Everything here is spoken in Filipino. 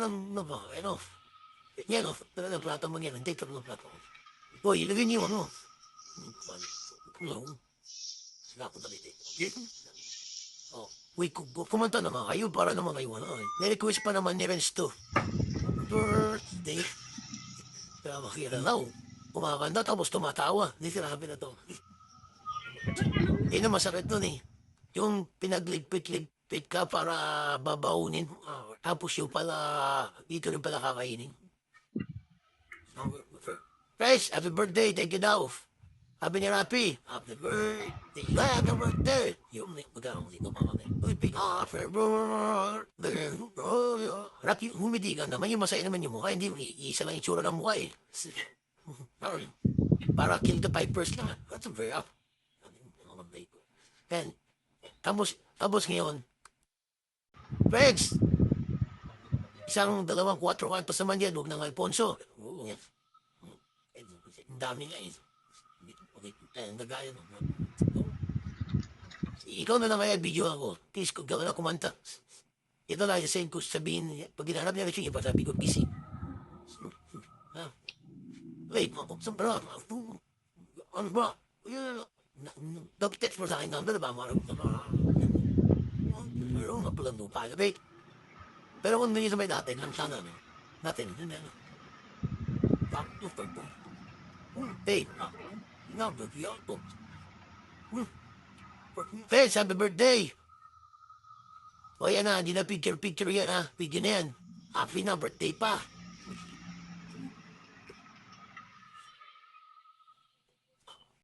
ano, yan o, talagang plato mo yan, hindi talagang plato. Uy, ilagay niyo ano. Sila ko dali Oh, uy, kumanta naman kayo para naman kayo ano. Nirequest pa naman ni Renz to. Birthday. Kaya makira na o. Kumakanta tapos tumatawa. Hindi sinabi na to. Yun ang masakit nun eh. Yung pinagligpit-ligpit ka para babaunin. Tapos yung pala, dito rin pala kakainin. Fresh, happy birthday, thank you daw. Sabi ni Rapi, happy birthday, happy birthday. Yung magkakaroon dito mga kami. Happy birthday. Rapi, humidi ka naman. Yung masaya naman yung mukha. Hindi, isa lang yung tsura ng mukha eh. Para kill the pipers lang. That's a very up. And, tapos ngayon, Rex, isang dalawang 4 kantos naman yan, huwag ng Alfonso. Ang dami nga eh. Nagaya no. Ikaw na lang kaya video ako. Please, kung gawin na kumanta. Ito lang yung same ko sabihin. Pag ginarap niya kasi iba sabi ko gising. Wait, saan ba? Ano ba? Nag-text mo sa akin number ba? Meron nga pala no pa. Wait. Pero kung hindi sa may dati, lang sana no. Natin. Hey, number ko. Fes, happy birthday! O yan na, hindi na picture yan ha. Video na yan. Happy na, birthday pa.